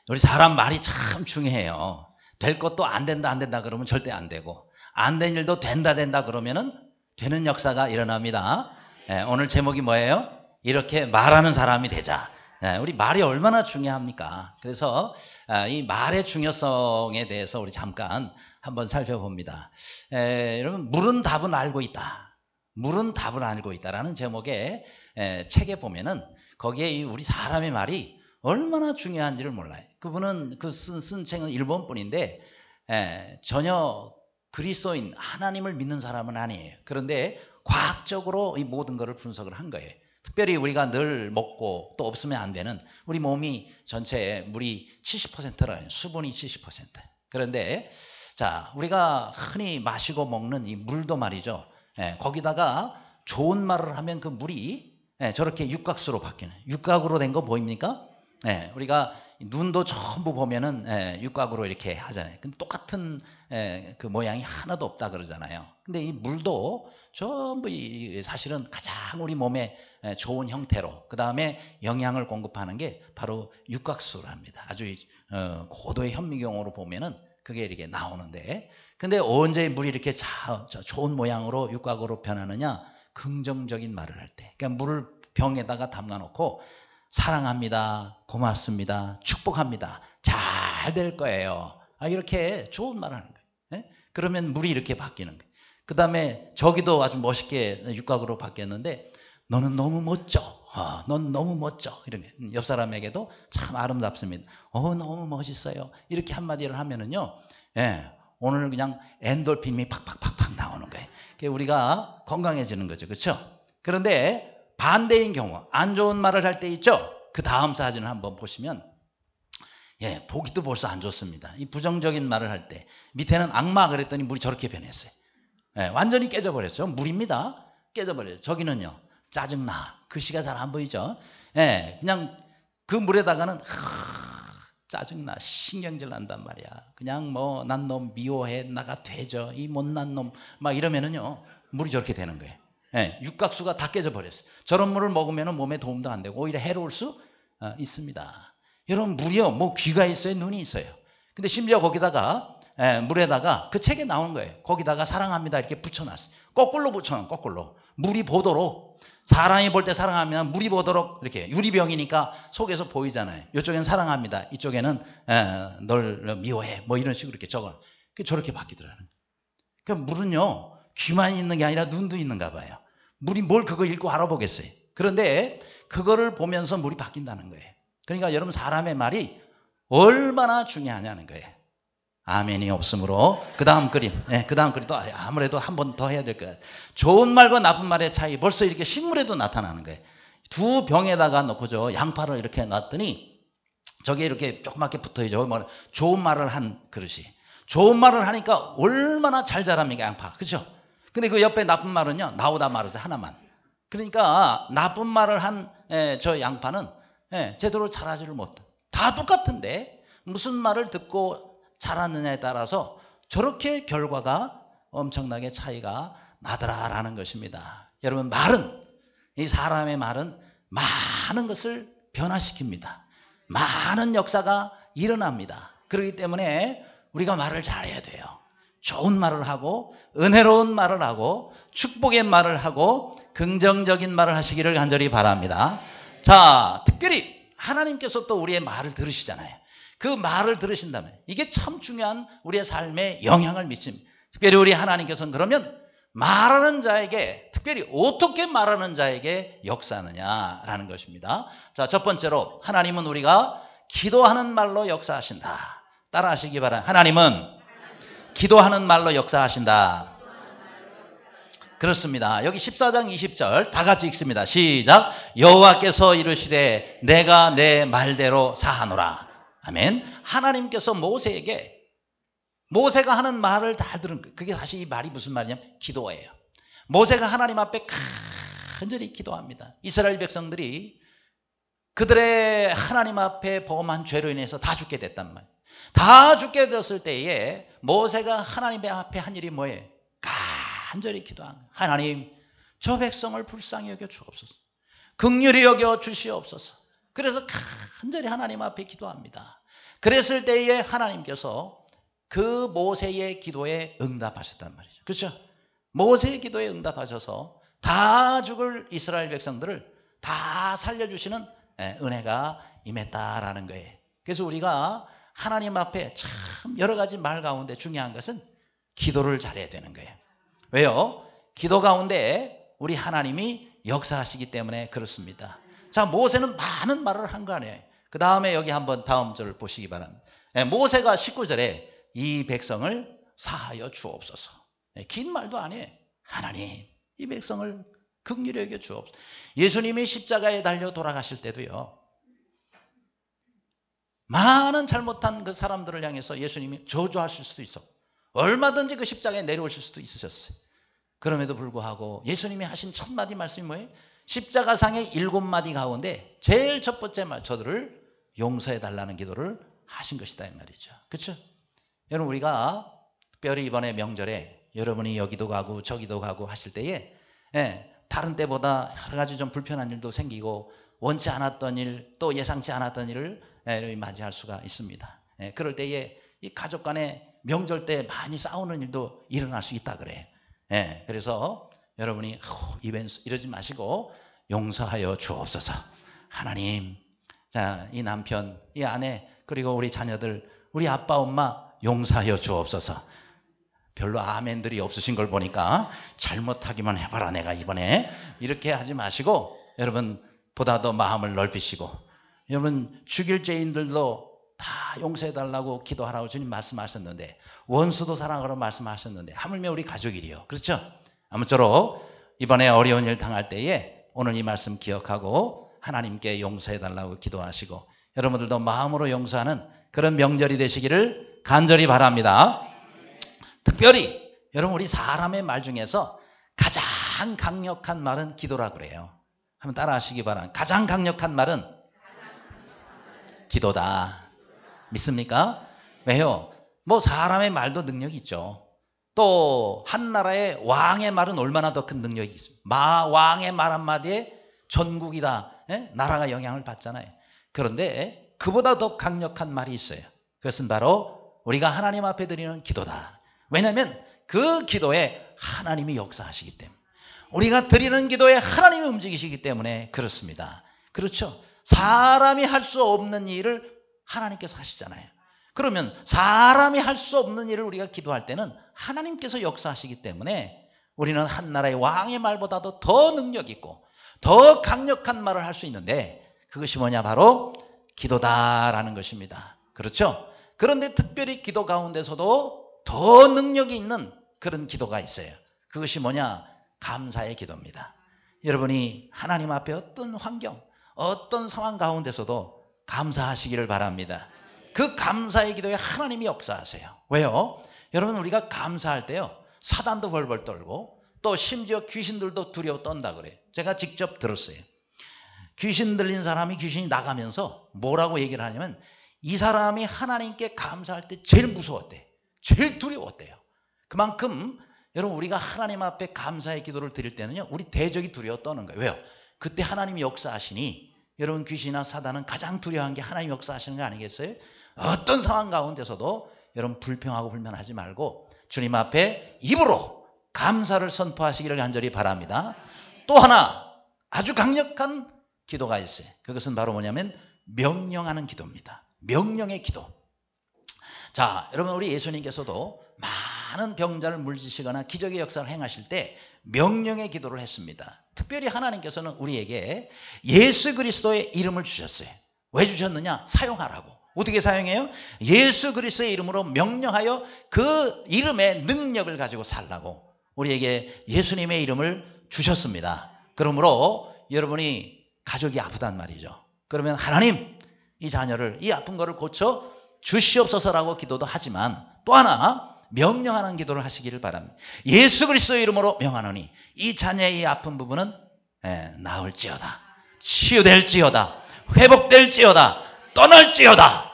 우리 사람 말이 참 중요해요. 될 것도 안 된다 그러면 절대 안 되고, 안 된 일도 된다 그러면은 되는 역사가 일어납니다. 오늘 제목이 뭐예요? 이렇게 말하는 사람이 되자. 우리 말이 얼마나 중요합니까? 그래서 이 말의 중요성에 대해서 우리 잠깐 한번 살펴봅니다. 여러분, 물은 답은 알고 있다. 물은 답을 알고 있다라는 제목의 책에 보면은 거기에 우리 사람의 말이 얼마나 중요한지를 몰라요. 그분은 쓴 책은 일본 분인데 전혀 그리스도인 하나님을 믿는 사람은 아니에요. 그런데 과학적으로 이 모든 것을 분석을 한 거예요. 특별히 우리가 늘 먹고 또 없으면 안 되는 우리 몸이 전체에 물이 70%라요. 수분이 70%. 그런데 자, 우리가 흔히 마시고 먹는 이 물도 말이죠. 거기다가 좋은 말을 하면 그 물이 저렇게 육각수로 바뀌는, 육각으로 된 거 보입니까? 우리가 눈도 전부 보면은 육각으로 이렇게 하잖아요. 근데 똑같은 그 모양이 하나도 없다 그러잖아요. 근데 이 물도 전부 사실은 가장 우리 몸에 좋은 형태로, 그 다음에 영양을 공급하는 게 바로 육각수랍니다. 아주 고도의 현미경으로 보면은 그게 이렇게 나오는데, 근데 언제 물이 이렇게 좋은 모양으로 육각으로 변하느냐? 긍정적인 말을 할 때. 그러니까 물을 병에다가 담가놓고 사랑합니다, 고맙습니다, 축복합니다, 잘 될 거예요, 이렇게 좋은 말을 하는 거예요. 그러면 물이 이렇게 바뀌는 거예요. 그 다음에 저기도 아주 멋있게 육각으로 바뀌었는데, 너는 너무 멋져, 넌 너무 멋져, 이런 게 옆 사람에게도 참 아름답습니다, 너무 멋있어요, 이렇게 한마디를 하면은요, 오늘 그냥 엔돌핀이 팍팍팍팍 나오는 거예요. 우리가 건강해지는 거죠. 그렇죠? 그런데 반대인 경우, 안 좋은 말을 할 때 있죠? 그 다음 사진을 한번 보시면, 보기도 벌써 안 좋습니다. 이 부정적인 말을 할 때, 밑에는 악마 그랬더니 물이 저렇게 변했어요. 완전히 깨져버렸어요. 물입니다. 깨져버려요. 저기는요, 짜증나. 글씨가 잘 안 보이죠? 그냥 그 물에다가는, 짜증나, 신경질 난단 말이야. 그냥 뭐, 난 너 미워해, 나가 되죠, 이 못난 놈, 막 이러면은요, 물이 저렇게 되는 거예요. 육각수가 다 깨져버렸어요. 저런 물을 먹으면 몸에 도움도 안 되고 오히려 해로울 수 있습니다. 여러분, 물이요, 뭐 귀가 있어요, 눈이 있어요. 근데 심지어 거기다가 물에다가 그 책에 나오는 거예요. 거기다가 사랑합니다 이렇게 붙여놨어요. 거꾸로 붙여놓은, 거꾸로. 물이 보도록, 사람이 볼 때 사랑하면 물이 보도록, 이렇게 유리병이니까 속에서 보이잖아요. 이쪽에는 사랑합니다, 이쪽에는 널 미워해, 뭐 이런 식으로 이렇게 적어. 저렇게 바뀌더라는 거예요. 그러니까 물은요, 귀만 있는 게 아니라 눈도 있는가 봐요. 물이 뭘 그거 읽고 알아보겠어요. 그런데 그거를 보면서 물이 바뀐다는 거예요. 그러니까 여러분, 사람의 말이 얼마나 중요하냐는 거예요. 아멘이 없으므로 그 다음 그림, 그 다음 그림도 아무래도 한 번 더 해야 될 거예요. 좋은 말과 나쁜 말의 차이, 벌써 이렇게 식물에도 나타나는 거예요. 두 병에다가 넣고죠, 양파를 이렇게 놨더니 저게 이렇게 조그맣게 붙어있죠. 좋은 말을 한 그릇이. 좋은 말을 하니까 얼마나 잘 자랍니까, 양파. 그렇죠? 근데 그 옆에 나쁜 말은요, 나오다 말아서 하나만. 그러니까 나쁜 말을 한 저 양파는 제대로 자라지를 못해. 다 똑같은데 무슨 말을 듣고 자랐느냐에 따라서 저렇게 결과가 엄청나게 차이가 나더라라는 것입니다. 여러분, 말은, 이 사람의 말은 많은 것을 변화시킵니다. 많은 역사가 일어납니다. 그렇기 때문에 우리가 말을 잘해야 돼요. 좋은 말을 하고, 은혜로운 말을 하고, 축복의 말을 하고, 긍정적인 말을 하시기를 간절히 바랍니다. 자, 특별히 하나님께서 또 우리의 말을 들으시잖아요. 그 말을 들으신다면 이게 참 중요한 우리의 삶에 영향을 미칩니다. 특별히 우리 하나님께서는 그러면 말하는 자에게, 특별히 어떻게 말하는 자에게 역사하느냐라는 것입니다. 자, 첫 번째로, 하나님은 우리가 기도하는 말로 역사하신다. 따라하시기 바랍니다. 하나님은 기도하는 말로 역사하신다. 그렇습니다. 여기 14장 20절 다 같이 읽습니다. 시작. 여호와께서 이르시되 내가 내 말대로 사하노라. 아멘. 하나님께서 모세에게, 모세가 하는 말을 다 들은 거예요. 그게 사실 이 말이 무슨 말이냐면 기도예요. 모세가 하나님 앞에 간절히 기도합니다. 이스라엘 백성들이 그들의 하나님 앞에 범한 죄로 인해서 다 죽게 됐단 말이에요. 다 죽게 되었을 때에 모세가 하나님 앞에 한 일이 뭐예요? 간절히 기도한 거예요. 하나님, 저 백성을 불쌍히 여겨 주옵소서. 긍휼히 여겨 주시옵소서. 그래서 간절히 하나님 앞에 기도합니다. 그랬을 때에 하나님께서 그 모세의 기도에 응답하셨단 말이죠. 그렇죠? 모세의 기도에 응답하셔서 다 죽을 이스라엘 백성들을 다 살려주시는 은혜가 임했다라는 거예요. 그래서 우리가 하나님 앞에 참 여러 가지 말 가운데 중요한 것은 기도를 잘해야 되는 거예요. 왜요? 기도 가운데 우리 하나님이 역사하시기 때문에 그렇습니다. 자, 모세는 많은 말을 한 거 아니에요. 그 다음에 여기 한번 다음 절을 보시기 바랍니다. 모세가 19절에 이 백성을 사하여 주옵소서. 긴 말도 아니에요. 하나님, 이 백성을 긍휼히 여겨 주옵소서. 예수님이 십자가에 달려 돌아가실 때도요, 많은 잘못한 그 사람들을 향해서 예수님이 저주하실 수도 있어. 얼마든지 그 십자가에 내려오실 수도 있으셨어요. 그럼에도 불구하고 예수님이 하신 첫 마디 말씀이 뭐예요? 십자가상의 7마디 가운데 제일 첫 번째 말, 저들을 용서해 달라는 기도를 하신 것이다 이 말이죠. 그렇죠? 여러분, 우리가 특별히 이번에 명절에 여러분이 여기도 가고 저기도 가고 하실 때에 다른 때보다 여러 가지 좀 불편한 일도 생기고 원치 않았던 일, 또 예상치 않았던 일을 맞이할 수가 있습니다. 그럴 때에 이 가족 간에 명절 때 많이 싸우는 일도 일어날 수 있다 그래. 그래서 여러분이 이러지 마시고 용서하여 주옵소서. 하나님, 자, 이 남편, 이 아내, 그리고 우리 자녀들, 우리 아빠, 엄마 용서하여 주옵소서. 별로 아멘들이 없으신 걸 보니까 잘못하기만 해봐라 내가 이번에. 이렇게 하지 마시고 여러분 보다 더 마음을 넓히시고, 여러분 죽일 죄인들도 다 용서해달라고 기도하라고 주님 말씀하셨는데, 원수도 사랑하라고 말씀하셨는데 하물며 우리 가족이래요. 그렇죠? 아무쪼록 이번에 어려운 일 당할 때에 오늘 이 말씀 기억하고 하나님께 용서해달라고 기도하시고, 여러분들도 마음으로 용서하는 그런 명절이 되시기를 간절히 바랍니다. 특별히 여러분, 우리 사람의 말 중에서 가장 강력한 말은 기도라 그래요. 한번 따라 하시기 바랍니다. 가장 강력한 말은 기도다. 믿습니까? 왜요? 뭐 사람의 말도 능력이 있죠. 또 한 나라의 왕의 말은 얼마나 더 큰 능력이 있습니까? 왕의 말 한마디에 전국이다, 나라가 영향을 받잖아요. 그런데 그보다 더 강력한 말이 있어요. 그것은 바로 우리가 하나님 앞에 드리는 기도다. 왜냐하면 그 기도에 하나님이 역사하시기 때문에, 우리가 드리는 기도에 하나님이 움직이시기 때문에 그렇습니다. 그렇죠? 사람이 할 수 없는 일을 하나님께서 하시잖아요. 그러면 사람이 할 수 없는 일을 우리가 기도할 때는 하나님께서 역사하시기 때문에 우리는 한 나라의 왕의 말보다도 더 능력 있고 더 강력한 말을 할 수 있는데, 그것이 뭐냐? 바로 기도다라는 것입니다. 그렇죠? 그런데 특별히 기도 가운데서도 더 능력이 있는 그런 기도가 있어요. 그것이 뭐냐? 감사의 기도입니다. 여러분이 하나님 앞에 어떤 환경, 어떤 상황 가운데서도 감사하시기를 바랍니다. 그 감사의 기도에 하나님이 역사하세요. 왜요? 여러분, 우리가 감사할 때요, 사단도 벌벌 떨고 또 심지어 귀신들도 두려워 떤다 그래요. 제가 직접 들었어요. 귀신 들린 사람이 귀신이 나가면서 뭐라고 얘기를 하냐면, 이 사람이 하나님께 감사할 때 제일 무서웠대요. 제일 두려웠대요. 그만큼 여러분, 우리가 하나님 앞에 감사의 기도를 드릴 때는요, 우리 대적이 두려워 떠는 거예요. 왜요? 그때 하나님이 역사하시니 여러분, 귀신이나 사단은 가장 두려워한 게 하나님 역사하시는 거 아니겠어요? 어떤 상황 가운데서도 여러분 불평하고 불만하지 말고 주님 앞에 입으로 감사를 선포하시기를 간절히 바랍니다. 또 하나 아주 강력한 기도가 있어요. 그것은 바로 뭐냐면 명령하는 기도입니다. 명령의 기도. 자, 여러분, 우리 예수님께서도 많은 병자를 물리시거나 기적의 역사를 행하실 때 명령의 기도를 했습니다. 특별히 하나님께서는 우리에게 예수 그리스도의 이름을 주셨어요. 왜 주셨느냐? 사용하라고. 어떻게 사용해요? 예수 그리스도의 이름으로 명령하여 그 이름의 능력을 가지고 살라고 우리에게 예수님의 이름을 주셨습니다. 그러므로 여러분이 가족이 아프단 말이죠. 그러면 하나님, 이 자녀를, 이 아픈 거를 고쳐 주시옵소서라고 기도도 하지만, 또 하나 명령하는 기도를 하시기를 바랍니다. 예수 그리스도의 이름으로 명하노니 이 자녀의 이 아픈 부분은 나을지어다, 치유될지어다, 회복될지어다, 떠날지어다,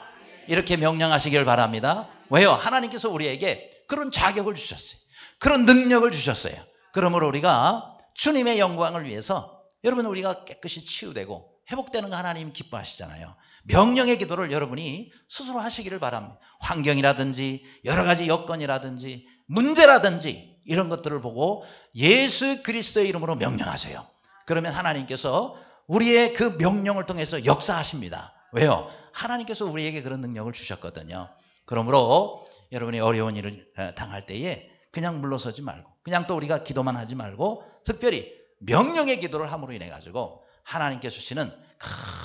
이렇게 명령하시기를 바랍니다. 왜요? 하나님께서 우리에게 그런 자격을 주셨어요. 그런 능력을 주셨어요. 그러므로 우리가 주님의 영광을 위해서, 여러분, 우리가 깨끗이 치유되고 회복되는 거 하나님 기뻐하시잖아요. 명령의 기도를 여러분이 스스로 하시기를 바랍니다. 환경이라든지 여러 가지 여건이라든지 문제라든지 이런 것들을 보고 예수 그리스도의 이름으로 명령하세요. 그러면 하나님께서 우리의 그 명령을 통해서 역사하십니다. 왜요? 하나님께서 우리에게 그런 능력을 주셨거든요. 그러므로 여러분이 어려운 일을 당할 때에 그냥 물러서지 말고 그냥 또 우리가 기도만 하지 말고 특별히 명령의 기도를 함으로 인해 가지고 하나님께 주시는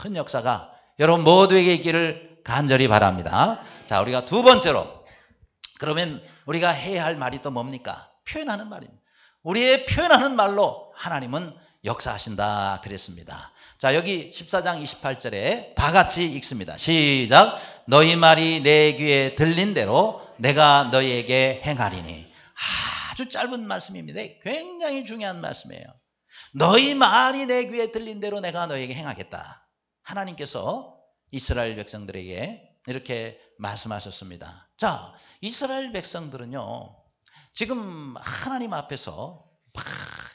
큰 역사가 여러분 모두에게 있기를 간절히 바랍니다. 자, 우리가 두 번째로 그러면 우리가 해야 할 말이 또 뭡니까? 표현하는 말입니다. 우리의 표현하는 말로 하나님은 역사하신다 그랬습니다. 자, 여기 14장 28절에 다 같이 읽습니다. 시작. 너희 말이 내 귀에 들린 대로 내가 너희에게 행하리니. 아주 짧은 말씀입니다. 굉장히 중요한 말씀이에요. 너희 말이 내 귀에 들린 대로 내가 너희에게 행하겠다. 하나님께서 이스라엘 백성들에게 이렇게 말씀하셨습니다. 자, 이스라엘 백성들은요, 지금 하나님 앞에서 막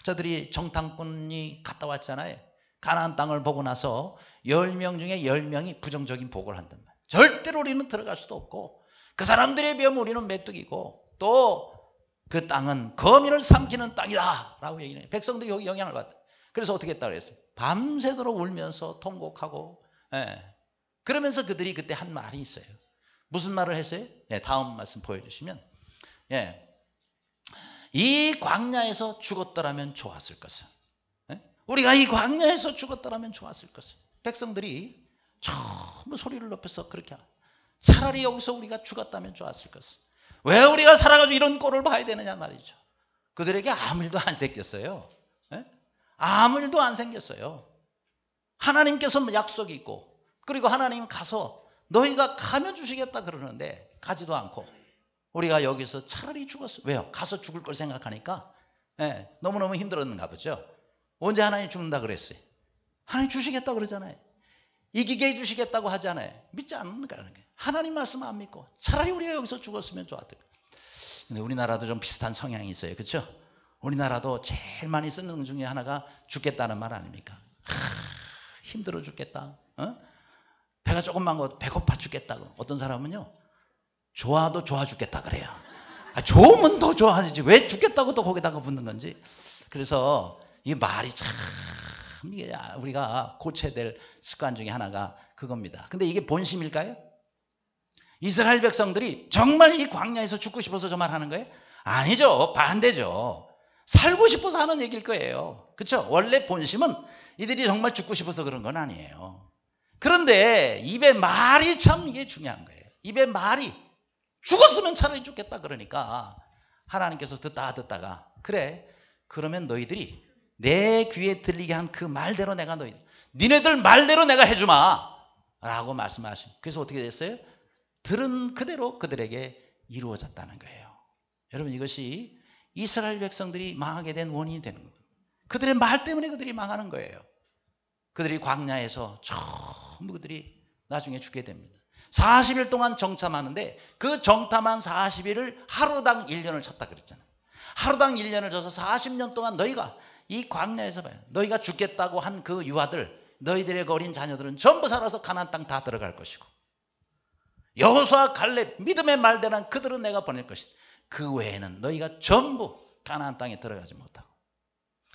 저들이 정탐꾼이 갔다 왔잖아요. 가나안 땅을 보고 나서 10명 중에 10명이 부정적인 보고를 한단 말이에요. 절대로 우리는 들어갈 수도 없고 그 사람들에 비하면 우리는 메뚜기고 또 그 땅은 거민을 삼키는 땅이다 라고 얘기해요. 백성들이 여기 영향을 받다. 그래서 어떻게 했다고 그랬어요? 밤새도록 울면서 통곡하고 그러면서 그들이 그때 한 말이 있어요. 무슨 말을 했어요? 다음 말씀 보여주시면 이 광야에서 죽었더라면 좋았을 것을. 우리가 이 광야에서 죽었더라면 좋았을 것을. 백성들이 전부 소리를 높여서 그렇게 하고 차라리 여기서 우리가 죽었다면 좋았을 것을. 왜 우리가 살아가지고 이런 꼴을 봐야 되느냐 말이죠. 그들에게 아무 일도 안 생겼어요. 아무 일도 안 생겼어요. 하나님께서 약속이 있고 그리고 하나님 가서 너희가 가면 주시겠다 그러는데 가지도 않고 우리가 여기서 차라리 죽었어. 왜요? 가서 죽을 걸 생각하니까 너무너무 힘들었는가 보죠. 언제 하나님 죽는다 그랬어요? 하나님 주시겠다 그러잖아요. 이기게 해주시겠다고 하잖아요. 믿지 않는가 하는 거예요. 하나님 말씀 안 믿고 차라리 우리가 여기서 죽었으면 좋았다. 근데 우리나라도 좀 비슷한 성향이 있어요. 그렇죠? 우리나라도 제일 많이 쓰는 것 중에 하나가 죽겠다는 말 아닙니까? 힘들어 죽겠다. 배가 조금만 거 배고파 죽겠다. 어떤 사람은요. 좋아도 좋아 죽겠다 그래요. 좋으면 더 좋아하지. 왜 죽겠다고 또 거기다가 붙는 건지. 그래서 이 말이 참 이게 우리가 고쳐야 될 습관 중에 하나가 그겁니다. 근데 이게 본심일까요? 이스라엘 백성들이 정말 이 광야에서 죽고 싶어서 저 말 하는 거예요? 아니죠. 반대죠. 살고 싶어서 하는 얘기일 거예요. 그렇죠? 원래 본심은 이들이 정말 죽고 싶어서 그런 건 아니에요. 그런데 입의 말이 참 이게 중요한 거예요. 입의 말이 죽었으면 차라리 죽겠다 그러니까 하나님께서 듣다가 그래 그러면 너희들이 내 귀에 들리게 한 그 말대로 내가 니네들 말대로 내가 해주마 라고 말씀하신. 그래서 어떻게 됐어요? 들은 그대로 그들에게 이루어졌다는 거예요. 여러분 이것이 이스라엘 백성들이 망하게 된 원인이 되는 거예요. 그들의 말 때문에 그들이 망하는 거예요. 그들이 광야에서 전부 그들이 나중에 죽게 됩니다. 40일 동안 정탐하는데 그 정탐한 40일을 하루당 1년을 쳤다 그랬잖아요. 하루당 1년을 쳐서 40년 동안 너희가 이 광야에서 봐요. 너희가 죽겠다고 한 그 유아들 너희들의 어린 자녀들은 전부 살아서 가나안 땅 다 들어갈 것이고 여호수아 갈렙 믿음의 말대로 그들은 내가 보낼 것이다. 그 외에는 너희가 전부 가나안 땅에 들어가지 못하고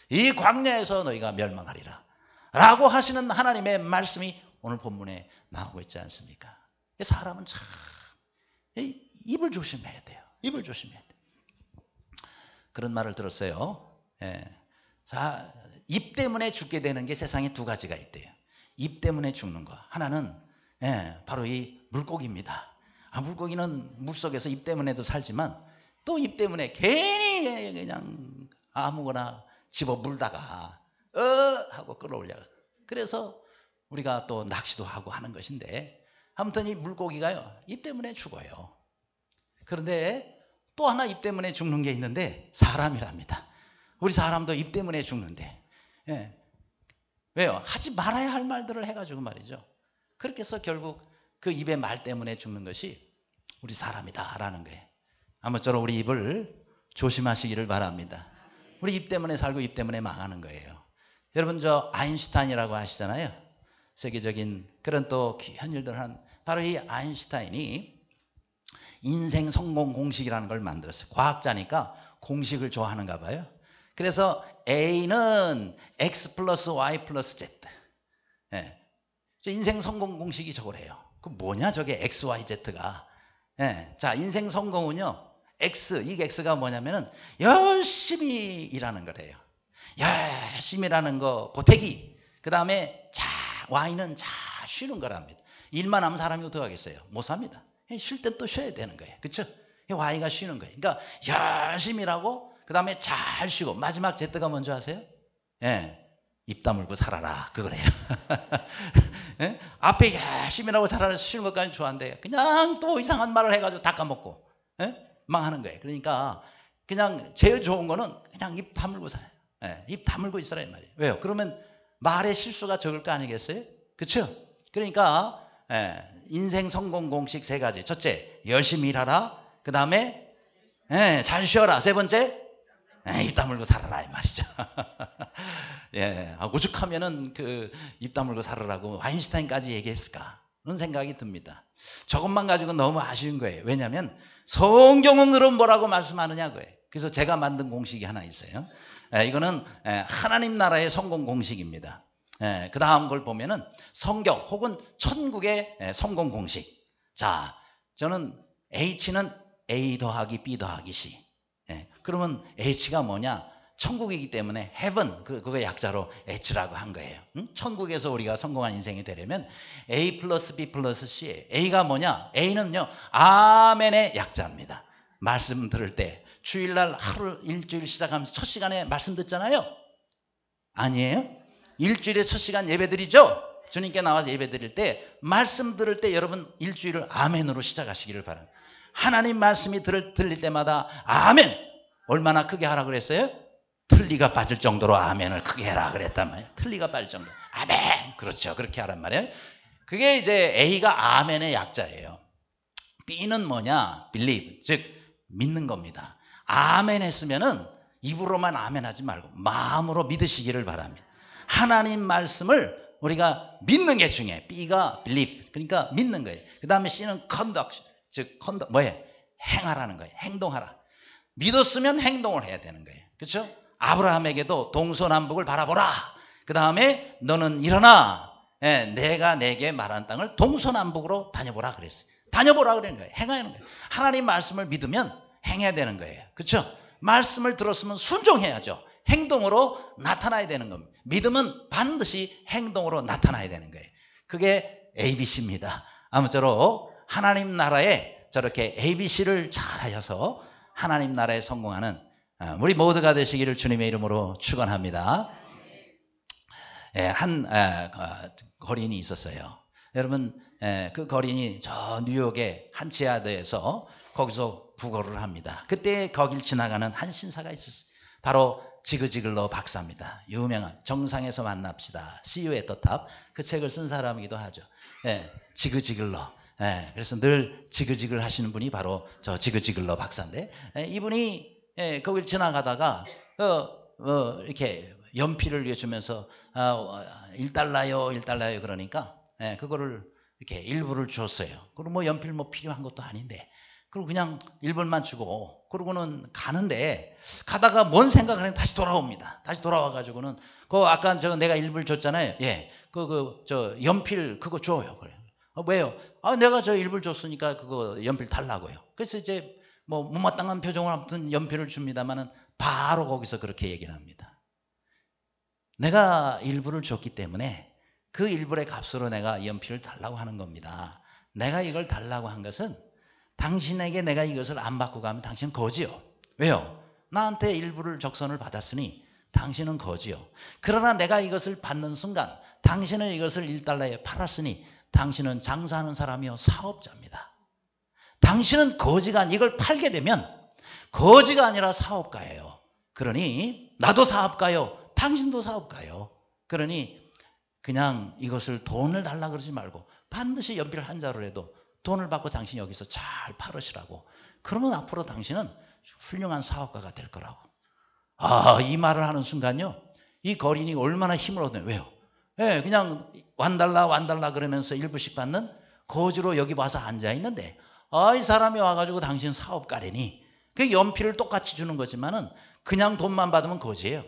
이 광야에서 너희가 멸망하리라 라고 하시는 하나님의 말씀이 오늘 본문에 나오고 있지 않습니까? 사람은 참 입을 조심해야 돼요. 입을 조심해야 돼요. 그런 말을 들었어요. 입 때문에 죽게 되는 게 세상에 두 가지가 있대요. 입 때문에 죽는 거. 하나는 바로 이 물고기입니다. 물고기는 물속에서 입 때문에도 살지만 또 입 때문에 괜히 그냥 아무거나 집어 물다가 하고 끌어올려. 그래서 우리가 또 낚시도 하고 하는 것인데 아무튼 이 물고기가요. 입 때문에 죽어요. 그런데 또 하나 입 때문에 죽는 게 있는데 사람이랍니다. 우리 사람도 입 때문에 죽는데 왜요? 하지 말아야 할 말들을 해가지고 말이죠. 그렇게 해서 결국 그 입의 말 때문에 죽는 것이 우리 사람이다라는 거예요. 아무쪼록 우리 입을 조심하시기를 바랍니다. 우리 입 때문에 살고 입 때문에 망하는 거예요. 여러분 저 아인슈타인이라고 아시잖아요. 세계적인 그런 또 귀한 일들을 한 바로 이 아인슈타인이 인생 성공 공식이라는 걸 만들었어요. 과학자니까 공식을 좋아하는가 봐요. 그래서 A는 X 플러스 Y 플러스 Z. 예. 인생 성공 공식이 저거래요. 그 뭐냐 저게 X, Y, Z가. 예. 자, 인생 성공은요. X, 이 X가 뭐냐면은 열심히 일하는 거래요. 열심히 일하는 거 보태기. 그 다음에 Y는 잘 쉬는 거랍니다. 일만 하면 사람이 어떻게 하겠어요? 못 삽니다. 쉴 땐 또 쉬어야 되는 거예요. 그렇죠? Y가 쉬는 거예요. 그러니까 열심히 일하고 그 다음에 잘 쉬고 마지막 Z가 뭔지 아세요? 예. 입 다물고 살아라. 그거래요. 예? 앞에 열심히 일하고 잘하는 쉬는 것까지 좋아한대. 그냥 또 이상한 말을 해가지고 다 까먹고 예? 망하는 거예요. 그러니까 그냥 제일 좋은 거는 그냥 입 다물고 살아요. 예. 입 다물고 있으라 이 말이에요. 왜요? 그러면 말의 실수가 적을 거 아니겠어요? 그렇죠? 그러니까 인생 성공 공식 3가지. 첫째, 열심히 일하라. 그 다음에 잘 쉬어라. 세 번째, 입 다물고 살아라 이 말이죠. 예, 오죽하면은 그 입 다물고 살아라고 아인슈타인까지 얘기했을까? 그런 생각이 듭니다. 저것만 가지고 너무 아쉬운 거예요. 왜냐하면 성경은 뭐라고 말씀하느냐고요. 그래서 제가 만든 공식이 하나 있어요. 이거는 하나님 나라의 성공 공식입니다. 그 다음 걸 보면은 성경 혹은 천국의 성공 공식. 자, 저는 H는 A 더하기 B 더하기 C. 그러면 H가 뭐냐? 천국이기 때문에 heaven, 그거 약자로 H라고 한 거예요. 천국에서 우리가 성공한 인생이 되려면 A 플러스 B 플러스 C예요. A가 뭐냐? A는요, 아멘의 약자입니다. 말씀 들을 때 주일날 일주일 시작하면서 첫 시간에 말씀 듣잖아요. 아니에요? 일주일에 첫 시간 예배 드리죠? 주님께 나와서 예배 드릴 때 말씀 들을 때 여러분 일주일을 아멘으로 시작하시기를 바랍니다. 하나님 말씀이 들릴 때마다 아멘! 얼마나 크게 하라 그랬어요? 틀니가 빠질 정도로 아멘을 크게 해라 그랬단 말이에요. 틀니가 빠질 정도. 아멘! 그렇죠. 그렇게 하란 말이에요. 그게 이제 A가 아멘의 약자예요. B는 뭐냐? believe, 즉 믿는 겁니다. 아멘 했으면은 입으로만 아멘 하지 말고 마음으로 믿으시기를 바랍니다. 하나님 말씀을 우리가 믿는 게 중요해. B가 believe, 그러니까 믿는 거예요. 그 다음에 C는 conduct, 즉 뭐예요? 행하라는 거예요. 행동하라. 믿었으면 행동을 해야 되는 거예요. 그렇죠? 아브라함에게도 동서남북을 바라보라. 그 다음에 너는 일어나. 내가 내게 말한 땅을 동서남북으로 다녀보라 그랬어요. 다녀보라 그러는 거예요. 행하는 거예요. 하나님 말씀을 믿으면 행해야 되는 거예요. 그렇죠? 말씀을 들었으면 순종해야죠. 행동으로 나타나야 되는 겁니다. 믿음은 반드시 행동으로 나타나야 되는 거예요. 그게 ABC입니다. 아무쪼록 하나님 나라에 저렇게 ABC를 잘하여서 하나님 나라에 성공하는 우리 모두가 되시기를 주님의 이름으로 축원합니다. 한 거린이 있었어요. 여러분, 그 거린이 저 뉴욕의 한치아드에서 거기서 구걸을 합니다. 그때 거길 지나가는 한 신사가 있었어요. 바로 지그지글러 박사입니다. 유명한 정상에서 만납시다. See you at the top. 그 책을 쓴 사람이기도 하죠. 지그지글러. 그래서 늘 지그지글 하시는 분이 바로 저 지그지글러 박사인데, 이분이 거길 지나가다가 이렇게 연필을 주면서 $1, $1 그러니까 그거를 이렇게 일부를 줬어요. 그리고 뭐 연필 뭐 필요한 것도 아닌데, 그리고 그냥 1불만 주고 그러고는 가는데, 가다가 뭔 생각을 했는데 다시 돌아옵니다. 다시 돌아와가지고는 아까 내가 1불 줬잖아요. 저 연필 그거 줘요. 그래요. 왜요? 내가 저 1불 줬으니까 그거 연필 달라고요. 그래서 이제 뭐 못마땅한 표정을 아무튼 연필을 줍니다만은 바로 거기서 그렇게 얘기를 합니다. 내가 1불을 줬기 때문에 그 1불의 값으로 내가 연필을 달라고 하는 겁니다. 내가 이걸 달라고 한 것은 당신에게 내가 이것을 안 받고 가면 당신은 거지요. 왜요? 나한테 1불을 적선을 받았으니 당신은 거지요. 그러나 내가 이것을 받는 순간 당신은 이것을 $1에 팔았으니 당신은 장사하는 사람이요 사업자입니다. 당신은 거지가 아니라 이걸 팔게 되면 거지가 아니라 사업가예요. 그러니 나도 사업가요. 당신도 사업가요. 그러니 그냥 이것을 돈을 달라 그러지 말고 반드시 연필 한 자루라도 돈을 받고 당신이 여기서 잘 팔으시라고. 그러면 앞으로 당신은 훌륭한 사업가가 될 거라고. 이 말을 하는 순간요, 이 거린이 얼마나 힘을 얻나요? 왜요? 예, 그냥 완달라 그러면서 일부씩 받는 거지로 여기 와서 앉아 있는데, 이 사람이 와가지고 당신 사업가래니, 그 연필을 똑같이 주는 거지만은 그냥 돈만 받으면 거지예요.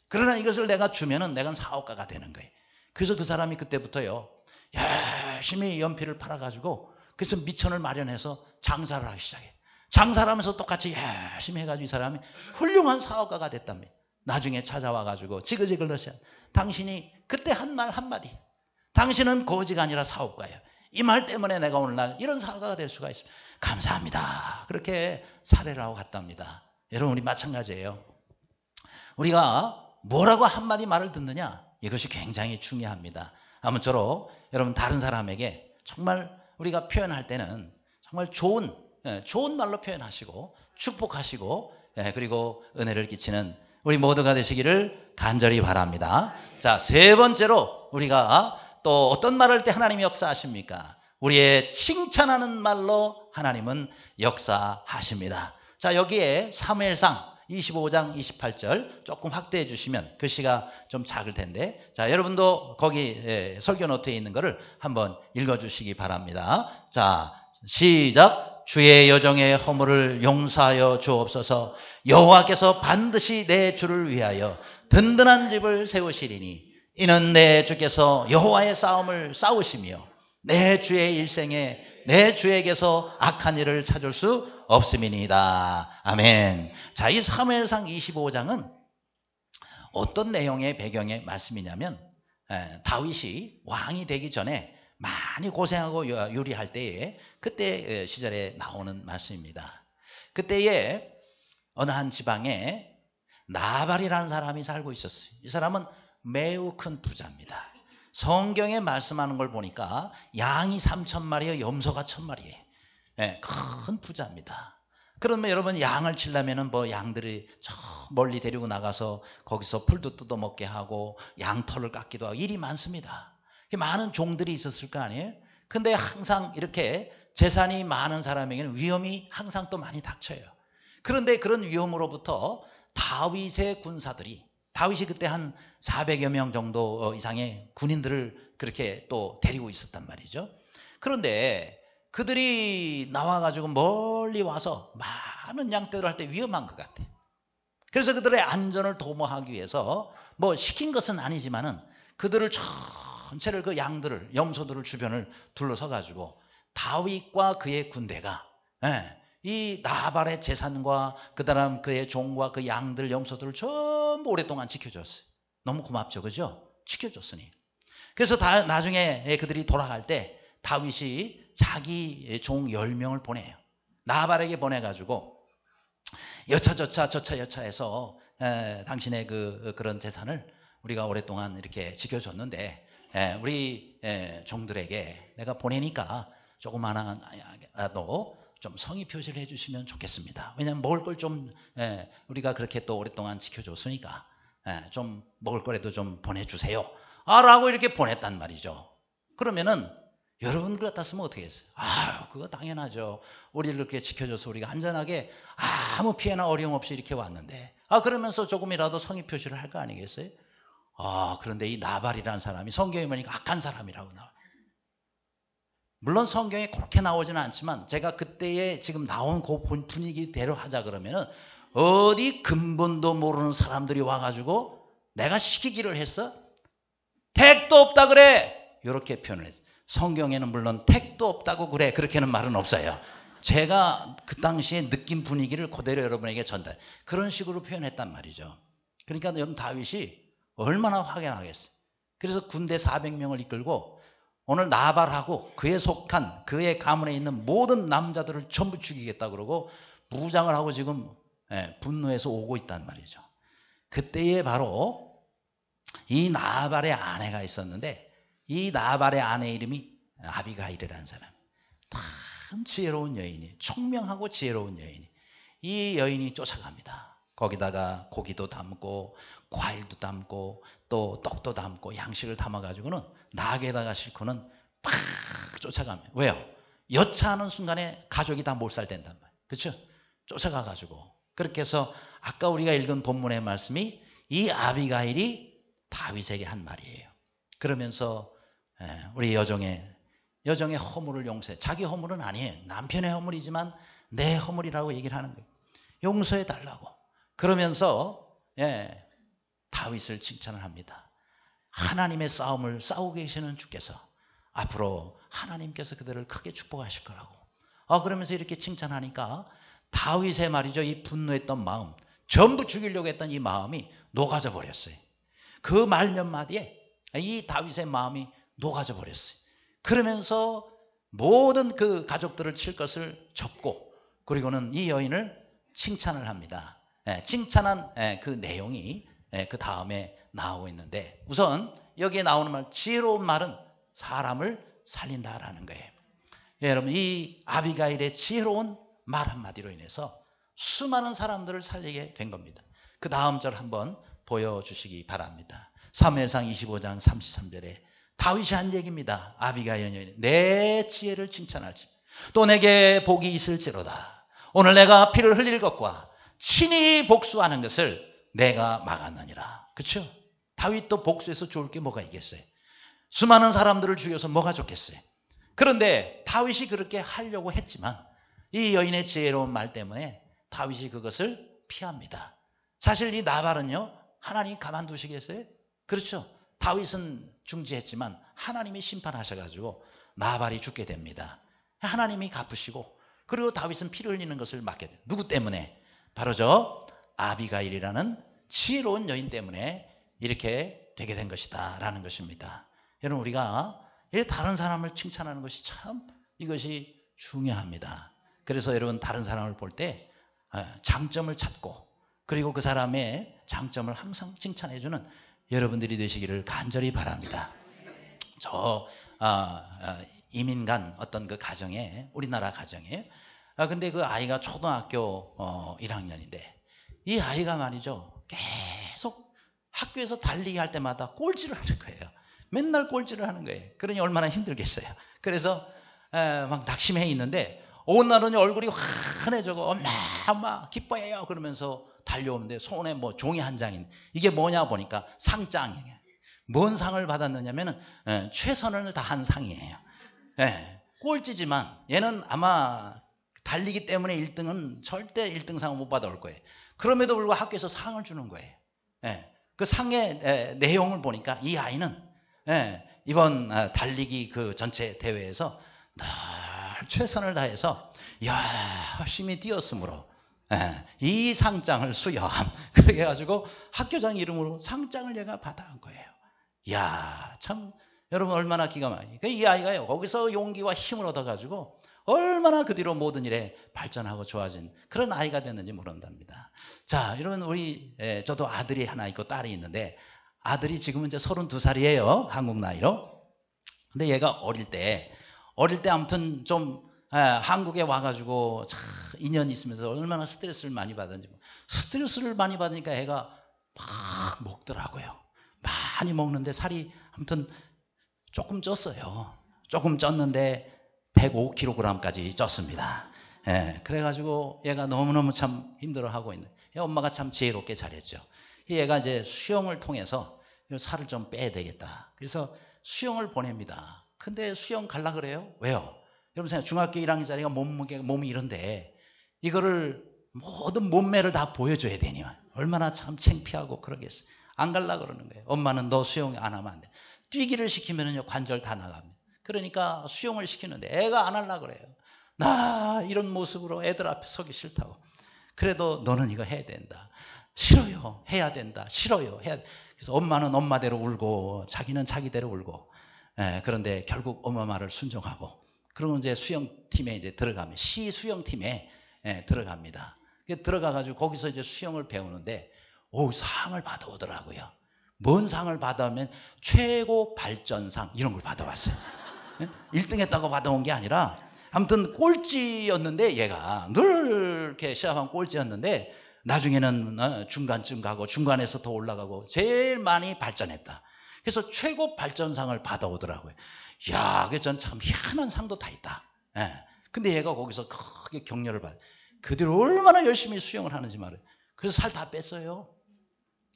그러나 이것을 내가 주면은 내가 사업가가 되는 거예요. 그래서 그 사람이 그때부터요, 열심히 연필을 팔아가지고, 그래서 미천을 마련해서 장사를 하기 시작해. 장사를 하면서 똑같이 열심히 해가지고 이 사람이 훌륭한 사업가가 됐답니다. 나중에 찾아와가지고 지그재글러시, 당신이 그때 한 말 한마디, 당신은 거지가 아니라 사업가예요. 이 말 때문에 내가 오늘날 이런 사업가가 될 수가 있습니다. 감사합니다. 그렇게 사례를 하고 갔답니다. 여러분, 우리 마찬가지예요. 우리가 뭐라고 한마디 말을 듣느냐, 이것이 굉장히 중요합니다. 아무쪼록 여러분, 다른 사람에게 정말 우리가 표현할 때는 정말 좋은 말로 표현하시고 축복하시고, 그리고 은혜를 끼치는 우리 모두가 되시기를 간절히 바랍니다. 자, 세 번째로 우리가 또 어떤 말을 할 때 하나님이 역사하십니까? 우리의 칭찬하는 말로 하나님은 역사하십니다. 자, 여기에 사무엘상 25장 28절 조금 확대해 주시면 글씨가 좀 작을 텐데, 자, 여러분도 거기 설교 노트에 있는 거를 한번 읽어 주시기 바랍니다. 자, 시작. 주의 여정의 허물을 용서하여 주옵소서. 여호와께서 반드시 내 주를 위하여 든든한 집을 세우시리니 이는 내 주께서 여호와의 싸움을 싸우시며 내 주의 일생에 내 주에게서 악한 일을 찾을 수 없음이니이다. 아멘. 자, 이 사무엘상 25장은 어떤 내용의 배경의 말씀이냐면, 다윗이 왕이 되기 전에 많이 고생하고 유리할 때에, 그때 시절에 나오는 말씀입니다. 그때에 어느 한 지방에 나발이라는 사람이 살고 있었어요. 이 사람은 매우 큰 부자입니다. 성경에 말씀하는 걸 보니까 양이 3,000마리에 염소가 1,000마리에 큰 부자입니다. 그러면 여러분, 양을 치려면은 뭐 양들이 저 멀리 데리고 나가서 거기서 풀도 뜯어먹게 하고 양털을 깎기도 하고 일이 많습니다. 많은 종들이 있었을 거 아니에요? 근데 항상 이렇게 재산이 많은 사람에게는 위험이 항상 또 많이 닥쳐요. 그런데 그런 위험으로부터 다윗의 군사들이, 다윗이 그때 한 400여 명 정도 이상의 군인들을 그렇게 또 데리고 있었단 말이죠. 그런데 그들이 나와가지고 멀리 와서 많은 양떼를 할 때 위험한 것 같아. 그래서 그들의 안전을 도모하기 위해서 뭐 시킨 것은 아니지만은 그들을 전체를, 그 양들을, 염소들을 주변을 둘러서 가지고 다윗과 그의 군대가 이 나발의 재산과 그다음 그의 종과 그 양들, 염소들을 전부 오랫동안 지켜줬어요. 너무 고맙죠, 그죠? 지켜줬으니. 그래서 나중에 그들이 돌아갈 때 다윗이 자기 종 10명을 보내요. 나발에게 보내가지고 여차 해서 당신의 그런 재산을 우리가 오랫동안 이렇게 지켜줬는데, 우리 종들에게 내가 보내니까 조그마나라도 좀 성의 표시를 해주시면 좋겠습니다. 왜냐하면 먹을 걸 좀 우리가 그렇게 또 오랫동안 지켜줬으니까 좀 먹을 거라도 좀 보내주세요. 라고 이렇게 보냈단 말이죠. 그러면은 여러분들 같았으면 어떻게 했어요? 그거 당연하죠. 우리를 그렇게 지켜줘서 우리가 안전하게 아무 피해나 어려움 없이 이렇게 왔는데, 그러면서 조금이라도 성의 표시를 할 거 아니겠어요? 그런데 이 나발이라는 사람이 성경에 보니까 악한 사람이라고 나와요. 물론 성경에 그렇게 나오지는 않지만 제가 그때에 지금 나온 그 분위기대로 하자 그러면은 어디 근본도 모르는 사람들이 와가지고 내가 시키기를 했어? 택도 없다 그래! 이렇게 표현을 했어요. 성경에는 물론 택도 없다고 그래, 그렇게는 말은 없어요. 제가 그 당시에 느낀 분위기를 그대로 여러분에게 전달, 그런 식으로 표현했단 말이죠. 그러니까 여러분, 다윗이 얼마나 확연하겠어요. 그래서 군대 400명을 이끌고 오늘 나발하고 그에 속한 그의 가문에 있는 모든 남자들을 전부 죽이겠다 그러고 무장을 하고 지금 분노해서 오고 있단 말이죠. 그때에 바로 이 나발의 아내가 있었는데, 이 나발의 아내 이름이 아비가일이라는 사람. 참 지혜로운 여인이, 총명하고 지혜로운 여인이, 이 여인이 쫓아갑니다. 거기다가 고기도 담고 과일도 담고 또 떡도 담고 양식을 담아가지고는 나귀에다가 싣고는 팍 쫓아가면, 왜요? 여차하는 순간에 가족이 다 몰살된단 말이에요. 그렇죠? 쫓아가가지고 그렇게 해서 아까 우리가 읽은 본문의 말씀이 이 아비가일이 다윗에게 한 말이에요. 그러면서 우리 여종의 허물을 용서해. 자기 허물은 아니에요. 남편의 허물이지만 내 허물이라고 얘기를 하는 거예요. 용서해 달라고. 그러면서 다윗을 칭찬을 합니다. 하나님의 싸움을 싸우고 계시는 주께서 앞으로 하나님께서 그들을 크게 축복하실 거라고. 그러면서 이렇게 칭찬하니까 다윗의 말이죠. 이 분노했던 마음, 전부 죽이려고 했던 이 마음이 녹아져 버렸어요. 그 말 몇 마디에 이 다윗의 마음이 녹아져 버렸어요. 그러면서 모든 그 가족들을 칠 것을 접고 그리고는 이 여인을 칭찬을 합니다. 칭찬한 그 내용이 그 다음에 나오고 있는데 우선 여기에 나오는 말, 지혜로운 말은 사람을 살린다라는 거예요. 여러분, 이 아비가일의 지혜로운 말 한마디로 인해서 수많은 사람들을 살리게 된 겁니다. 그 다음 절 한번 보여주시기 바랍니다. 사무엘상 25장 33절에 다윗이 한 얘기입니다. 아비가일 여인이 내 지혜를 칭찬할지 또 내게 복이 있을지로다. 오늘 내가 피를 흘릴 것과 친히 복수하는 것을 내가 막았느니라. 그렇죠? 다윗도 복수해서 좋을 게 뭐가 있겠어요? 수많은 사람들을 죽여서 뭐가 좋겠어요? 그런데 다윗이 그렇게 하려고 했지만 이 여인의 지혜로운 말 때문에 다윗이 그것을 피합니다. 사실 이 나발은요, 하나님이 가만두시겠어요? 그렇죠? 다윗은 중지했지만 하나님이 심판하셔가지고 나발이 죽게 됩니다. 하나님이 갚으시고 그리고 다윗은 피를 흘리는 것을 막게 돼요. 누구 때문에? 바로 저 아비가일이라는 지혜로운 여인 때문에 이렇게 되게 된 것이다 라는 것입니다. 여러분, 우리가 다른 사람을 칭찬하는 것이 참 이것이 중요합니다. 그래서 여러분, 다른 사람을 볼 때 장점을 찾고 그리고 그 사람의 장점을 항상 칭찬해주는 여러분들이 되시기를 간절히 바랍니다. 저 이민 간 어떤 그 가정에, 우리나라 가정에 근데 그 아이가 초등학교 1학년인데 이 아이가 말이죠, 계속 학교에서 달리기 할 때마다 꼴찌를 하는 거예요. 맨날 꼴찌를 하는 거예요. 그러니 얼마나 힘들겠어요. 그래서 막 낙심해 있는데 어느 날은 얼굴이 환해져고 엄마 기뻐해요 그러면서 달려오는데 손에 뭐 종이 한 장인, 이게 뭐냐 보니까 상장이에요. 뭔 상을 받았느냐면은 최선을 다한 상이에요. 꼴찌지만 얘는 아마 달리기 때문에 1등은 절대 1등상을 못 받아올 거예요. 그럼에도 불구하고 학교에서 상을 주는 거예요. 그 상의 내용을 보니까 이 아이는 이번 달리기 그 전체 대회에서 늘 최선을 다해서 열심히 뛰었으므로 이 상장을 수여함. 그렇게 해가지고 학교장 이름으로 상장을 얘가 받아온 거예요. 이야, 참 여러분 얼마나 기가 막히게. 이 아이가요 거기서 용기와 힘을 얻어가지고 얼마나 그 뒤로 모든 일에 발전하고 좋아진 그런 아이가 됐는지 모른답니다. 자, 여러분, 우리 저도 아들이 하나 있고 딸이 있는데 아들이 지금은 이제 32살이에요. 한국 나이로. 근데 얘가 어릴 때 아무튼 좀 한국에 와가지고 2년 있으면서 얼마나 스트레스를 많이 받았는지. 스트레스를 많이 받으니까 애가 막 먹더라고요. 많이 먹는데 살이 아무튼 조금 쪘어요. 조금 쪘는데 105kg까지 쪘습니다. 그래가지고 얘가 너무너무 참 힘들어하고 있는. 엄마가 참 지혜롭게 잘했죠. 얘가 이제 수영을 통해서 살을 좀 빼야 되겠다. 그래서 수영을 보냅니다. 근데 수영 갈라 그래요? 왜요? 여러분 생각, 중학교 1학년짜리가 몸이 이런데 이거를 모든 몸매를 다 보여줘야 되니 얼마나 참 창피하고 그러겠어. 안 갈라 그러는 거예요. 엄마는 너 수영 안 하면 안 돼. 뛰기를 시키면요 관절 다 나갑니다. 그러니까 수영을 시키는데 애가 안 하려고 그래요. 나 이런 모습으로 애들 앞에 서기 싫다고. 그래도 너는 이거 해야 된다. 싫어요. 해야 된다. 싫어요. 해야 돼. 그래서 엄마는 엄마대로 울고 자기는 자기대로 울고. 그런데 결국 엄마 말을 순종하고 그러면 이제 수영팀에 이제 들어가면 시 수영팀에 들어갑니다. 들어가가지고 거기서 이제 수영을 배우는데 상을 받아오더라고요. 뭔 상을 받아오면 최고 발전상 이런 걸 받아왔어요. 1등 했다고 받아온 게 아니라 아무튼 꼴찌였는데 얘가 늘 이렇게 시합한 꼴찌였는데 나중에는 중간쯤 가고 중간에서 더 올라가고 제일 많이 발전했다. 그래서 최고 발전상을 받아오더라고요. 이야, 그게 전 참 희한한 상도 다 있다. 근데 얘가 거기서 크게 격려를 받아요. 그들이 얼마나 열심히 수영을 하는지 말이에요. 그래서 살 다 뺐어요.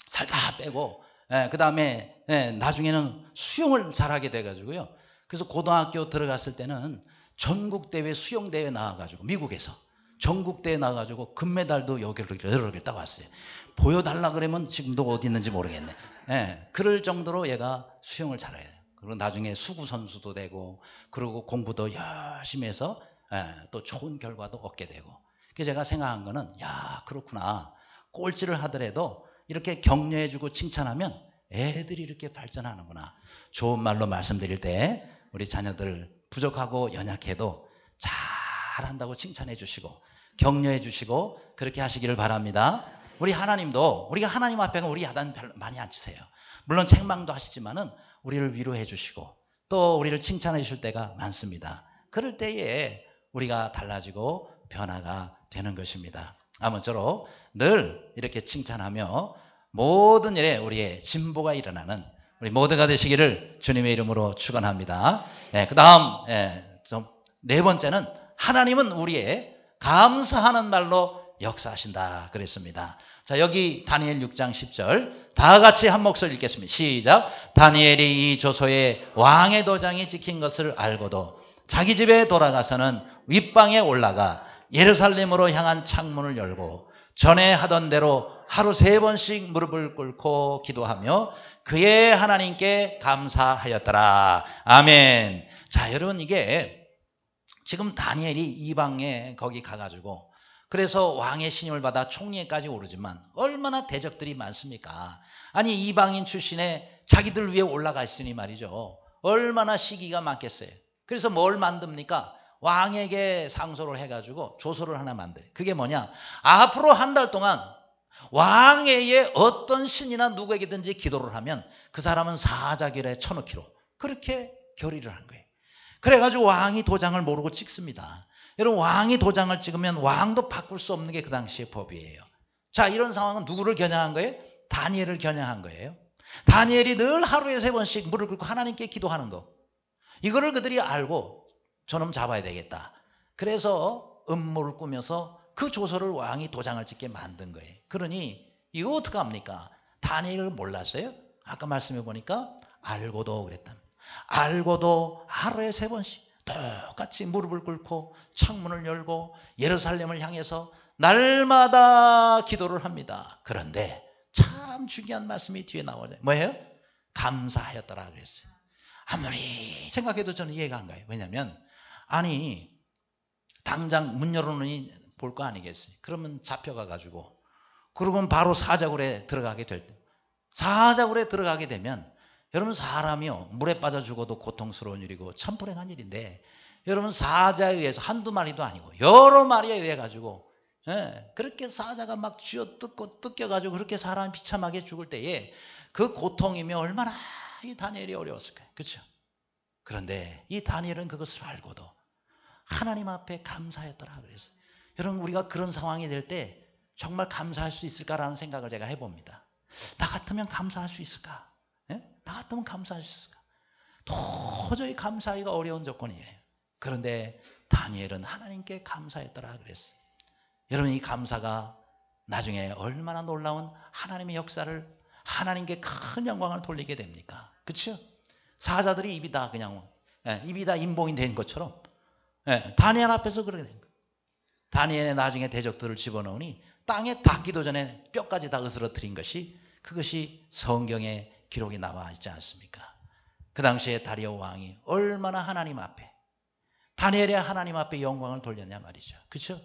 살 다 빼고 그 다음에 나중에는 수영을 잘하게 돼가지고요. 그래서 고등학교 들어갔을 때는 전국대회 수영대회 나와가지고 미국에서 전국대회 나와가지고 금메달도 여러 개를 따왔어요. 보여달라 그러면 지금도 어디 있는지 모르겠네. 그럴 정도로 얘가 수영을 잘해요. 그리고 나중에 수구 선수도 되고 그리고 공부도 열심히 해서 또 좋은 결과도 얻게 되고. 그래서 제가 생각한 거는 야 그렇구나. 꼴찌를 하더라도 이렇게 격려해주고 칭찬하면 애들이 이렇게 발전하는구나. 좋은 말로 말씀드릴 때 우리 자녀들 부족하고 연약해도 잘한다고 칭찬해 주시고 격려해 주시고 그렇게 하시기를 바랍니다. 우리 하나님도 우리가 하나님 앞에 우리 야단 많이 안 치세요. 물론 책망도 하시지만은 우리를 위로해 주시고 또 우리를 칭찬해 주실 때가 많습니다. 그럴 때에 우리가 달라지고 변화가 되는 것입니다. 아무쪼록 늘 이렇게 칭찬하며 모든 일에 우리의 진보가 일어나는 우리 모두가 되시기를 주님의 이름으로 축원합니다. 그 다음 네 번째는 하나님은 우리의 감사하는 말로 역사하신다 그랬습니다. 자, 여기 다니엘 6장 10절 다 같이 한 목소리 읽겠습니다. 시작. 다니엘이 이 조소에 왕의 도장이 찍힌 것을 알고도 자기 집에 돌아가서는 윗방에 올라가 예루살렘으로 향한 창문을 열고 전에 하던 대로 하루 3번씩 무릎을 꿇고 기도하며 그의 하나님께 감사하였더라. 아멘. 자, 여러분 이게 지금 다니엘이 이방에 거기 가가지고 그래서 왕의 신임을 받아 총리에까지 오르지만 얼마나 대적들이 많습니까? 아니 이방인 출신에 자기들 위에 올라가 있으니 말이죠. 얼마나 시기가 많겠어요. 그래서 뭘 만듭니까? 왕에게 상소를 해가지고 조서를 하나 만들어요. 그게 뭐냐? 앞으로 한 달 동안 왕에게 어떤 신이나 누구에게든지 기도를 하면 그 사람은 사자결에 쳐넣기로 그렇게 결의를 한 거예요. 그래가지고 왕이 도장을 모르고 찍습니다. 여러분 왕이 도장을 찍으면 왕도 바꿀 수 없는 게 그 당시의 법이에요. 자, 이런 상황은 누구를 겨냥한 거예요? 다니엘을 겨냥한 거예요. 다니엘이 늘 하루에 3번씩 무릎 꿇고 하나님께 기도하는 거. 이거를 그들이 알고 저놈 잡아야 되겠다. 그래서 음모를 꾸며서 그 조서를 왕이 도장을 찍게 만든 거예요. 그러니 이거 어떡합니까? 다니엘을 몰랐어요? 아까 말씀해 보니까 알고도 그랬다. 알고도 하루에 3번씩 똑같이 무릎을 꿇고 창문을 열고 예루살렘을 향해서 날마다 기도를 합니다. 그런데 참 중요한 말씀이 뒤에 나오죠. 뭐예요? 감사하였더라 그랬어요. 아무리 생각해도 저는 이해가 안 가요. 왜냐하면 아니 당장 문 열어놓으니 볼 거 아니겠어요. 그러면 잡혀가가지고 그러면 바로 사자굴에 들어가게 될 때 사자굴에 들어가게 되면 여러분 사람이요 물에 빠져 죽어도 고통스러운 일이고 참 불행한 일인데 여러분 사자에 의해서 한두 마리도 아니고 여러 마리에 의해 가지고 그렇게 사자가 막 쥐어뜯고 뜯겨가지고 그렇게 사람이 비참하게 죽을 때에 그 고통이며 얼마나 이 다니엘이 어려웠을까요? 그렇죠? 그런데 이 다니엘은 그것을 알고도 하나님 앞에 감사했더라 그랬어요. 여러분 우리가 그런 상황이 될 때 정말 감사할 수 있을까라는 생각을 제가 해봅니다. 나 같으면 감사할 수 있을까? 나 같으면 감사할 수 있을까? 도저히 감사하기가 어려운 조건이에요. 그런데 다니엘은 하나님께 감사했더라 그랬어요. 여러분 이 감사가 나중에 얼마나 놀라운 하나님의 역사를 하나님께 큰 영광을 돌리게 됩니까? 그렇죠? 사자들이 입이 다 그냥 입이 다 인봉이 된 것처럼 다니엘 앞에서 그렇게 된 거예요. 다니엘의 나중에 대적들을 집어넣으니 땅에 닿기도 전에 뼈까지 다 으스러뜨린 것이 그것이 성경에 기록이 나와 있지 않습니까? 그 당시에 다리오 왕이 얼마나 하나님 앞에 다니엘의 하나님 앞에 영광을 돌렸냐 말이죠. 그렇죠?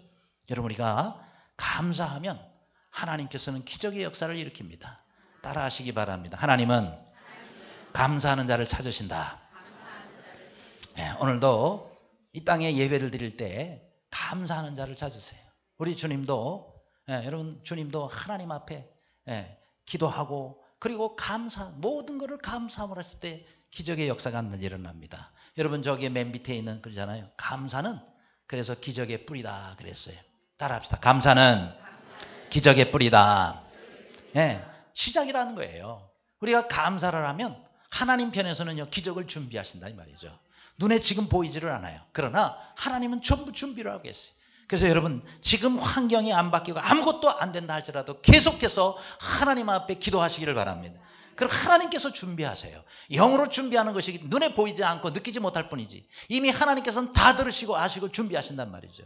여러분 우리가 감사하면 하나님께서는 기적의 역사를 일으킵니다. 따라하시기 바랍니다. 하나님은 감사하는 자를 찾으신다. 오늘도 이 땅에 예배를 드릴 때 감사하는 자를 찾으세요. 우리 주님도 여러분 주님도 하나님 앞에 기도하고 그리고 모든 것을 감사함을 했을 때 기적의 역사가 늘 일어납니다. 여러분 저기 맨 밑에 있는 그러잖아요. 감사는 그래서 기적의 뿌리다 그랬어요. 따라합시다. 감사는 기적의 뿌리다. 시작이라는 거예요. 우리가 감사를 하면 하나님 편에서는요 기적을 준비하신다 이 말이죠. 눈에 지금 보이지를 않아요. 그러나 하나님은 전부 준비를 하고 계세요. 그래서 여러분 지금 환경이 안 바뀌고 아무것도 안 된다 할지라도 계속해서 하나님 앞에 기도하시기를 바랍니다. 그럼 하나님께서 준비하세요. 영으로 준비하는 것이 눈에 보이지 않고 느끼지 못할 뿐이지 이미 하나님께서는 다 들으시고 아시고 준비하신단 말이죠.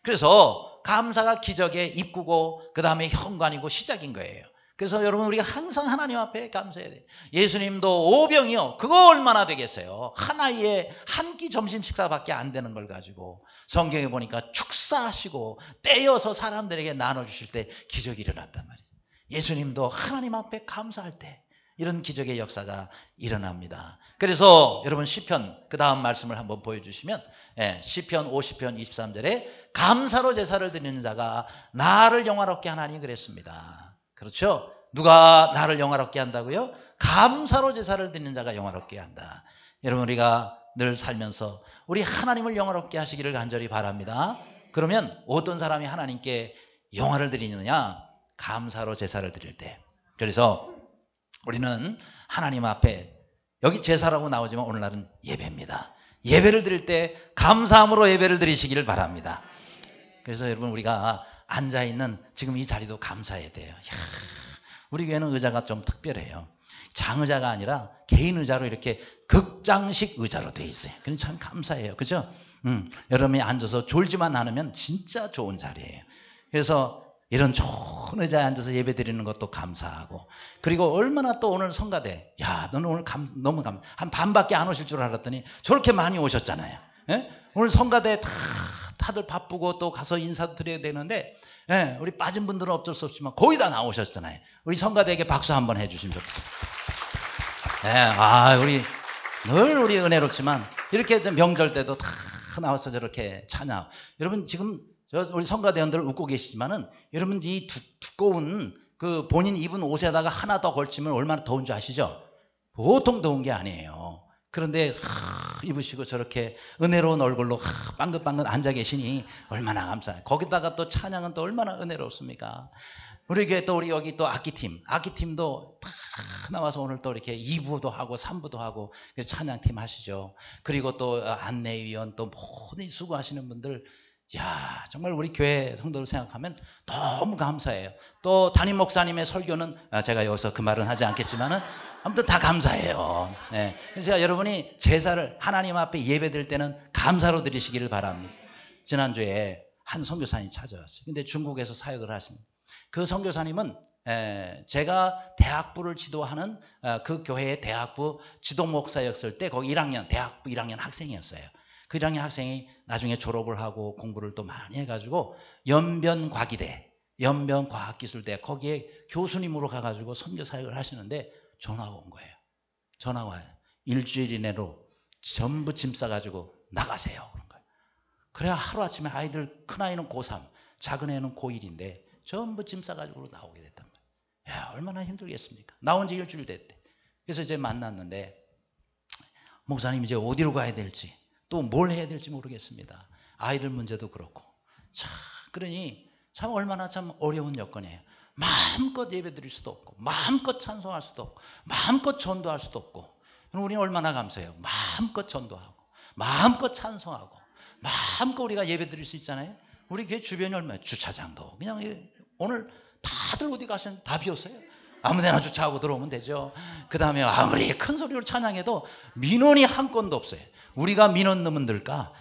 그래서 감사가 기적의 입구고 그 다음에 현관이고 시작인 거예요. 그래서 여러분 우리가 항상 하나님 앞에 감사해야 돼요. 예수님도 오병이요. 그거 얼마나 되겠어요. 하나의 한 끼 점심 식사밖에 안 되는 걸 가지고 성경에 보니까 축사하시고 떼어서 사람들에게 나눠주실 때 기적이 일어났단 말이에요. 예수님도 하나님 앞에 감사할 때 이런 기적의 역사가 일어납니다. 그래서 여러분 시편 그 다음 말씀을 한번 보여주시면 시편 50편 23절에 감사로 제사를 드리는 자가 나를 영화롭게 하나니 그랬습니다. 그렇죠? 누가 나를 영화롭게 한다고요? 감사로 제사를 드리는 자가 영화롭게 한다. 여러분 우리가 늘 살면서 우리 하나님을 영화롭게 하시기를 간절히 바랍니다. 그러면 어떤 사람이 하나님께 영화를 드리느냐? 감사로 제사를 드릴 때. 그래서 우리는 하나님 앞에 여기 제사라고 나오지만 오늘날은 예배입니다. 예배를 드릴 때 감사함으로 예배를 드리시기를 바랍니다. 그래서 여러분 우리가 앉아있는 지금 이 자리도 감사해야 돼요. 이야, 우리 교회는 의자가 좀 특별해요. 장의자가 아니라 개인 의자로 이렇게 극장식 의자로 돼 있어요. 그럼 참 감사해요. 그죠? 여러분이 앉아서 졸지만 않으면 진짜 좋은 자리예요. 그래서 이런 좋은 의자에 앉아서 예배 드리는 것도 감사하고 그리고 얼마나 또 오늘 성가대 야 너는 오늘 너무 한 반밖에 안 오실 줄 알았더니 저렇게 많이 오셨잖아요. 예? 오늘 성가대 다들 바쁘고 또 가서 인사도 드려야 되는데 우리 빠진 분들은 어쩔 수 없지만 거의 다 나오셨잖아요. 우리 성가대에게 박수 한번 해주시면 좋겠어요. 우리 늘 우리 은혜롭지만 이렇게 명절 때도 다 나와서 저렇게 찬양. 여러분 지금 우리 성가대원들 웃고 계시지만은 여러분 이 두꺼운 그 본인 입은 옷에다가 하나 더 걸치면 얼마나 더운 줄 아시죠? 보통 더운 게 아니에요. 그런데 입으시고 저렇게 은혜로운 얼굴로 빵긋빵긋 앉아 계시니 얼마나 감사해요. 거기다가 또 찬양은 또 얼마나 은혜롭습니까? 우리 교회 또 우리 여기 또 악기팀도 다 나와서 오늘 또 이렇게 2부도 하고 3부도 하고 찬양팀 하시죠. 그리고 또 안내위원 또 모든 수고하시는 분들 야 정말 우리 교회 성도를 생각하면 너무 감사해요. 또 담임 목사님의 설교는 제가 여기서 그 말은 하지 않겠지만은 아무튼 다 감사해요. 그래서 여러분이 제사를 하나님 앞에 예배드릴 때는 감사로 드리시기를 바랍니다. 지난주에 한 선교사님이 찾아왔어요. 근데 중국에서 사역을 하십니다. 그 선교사님은 제가 대학부를 지도하는 그 교회의 대학부 지도 목사였을 때 거기 1학년 대학부 1학년 학생이었어요. 그 1학년 학생이 나중에 졸업을 하고 공부를 또 많이 해가지고 연변과기대, 연변과학기술대 거기에 교수님으로 가가지고 선교 사역을 하시는데 전화가 온 거예요. 전화가 와요. 일주일 이내로 전부 짐 싸가지고 나가세요. 그런 거예요. 그래야 하루아침에 아이들 큰아이는 고3, 작은 애는 고1인데 전부 짐 싸가지고 나오게 됐단 말이에요. 야, 얼마나 힘들겠습니까? 나온 지 일주일 됐대. 그래서 이제 만났는데 목사님 이제 어디로 가야 될지 또 뭘 해야 될지 모르겠습니다. 아이들 문제도 그렇고. 참, 그러니 참 얼마나 참 어려운 여건이에요. 마음껏 예배 드릴 수도 없고, 마음껏 찬송할 수도 없고, 마음껏 전도할 수도 없고. 우리는 얼마나 감사해요. 마음껏 전도하고, 마음껏 찬송하고, 마음껏 우리가 예배 드릴 수 있잖아요. 우리 교회 주변이 얼마예요? 주차장도. 그냥 오늘 다들 어디 가시는 다 비었어요. 아무데나 주차하고 들어오면 되죠. 그 다음에 아무리 큰 소리로 찬양해도 민원이 한 건도 없어요. 우리가 민원 넣으면 될까?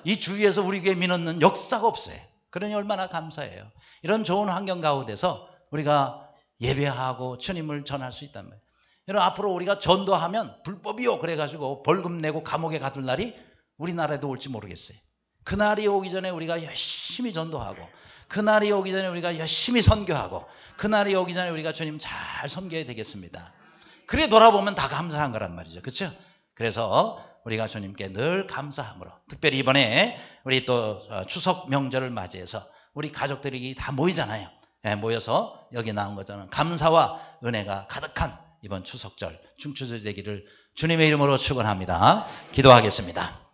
이 주위에서 우리 교회 민원 넣는 역사가 없어요. 그러니 얼마나 감사해요. 이런 좋은 환경 가운데서 우리가 예배하고 주님을 전할 수 있단 말이에요. 여러분 앞으로 우리가 전도하면 불법이요 그래가지고 벌금 내고 감옥에 가둘 날이 우리나라에도 올지 모르겠어요. 그날이 오기 전에 우리가 열심히 전도하고 그날이 오기 전에 우리가 열심히 선교하고 그날이 오기 전에 우리가 주님 잘 섬겨야 되겠습니다. 그래 돌아보면 다 감사한 거란 말이죠. 그렇죠? 그래서 우리가 주님께 늘 감사함으로 특별히 이번에 우리 또 추석 명절을 맞이해서 우리 가족들이 다 모이잖아요. 모여서 여기 나온 거잖아요. 감사와 은혜가 가득한 이번 추석절 충추절 되기를 주님의 이름으로 축원합니다. 기도하겠습니다.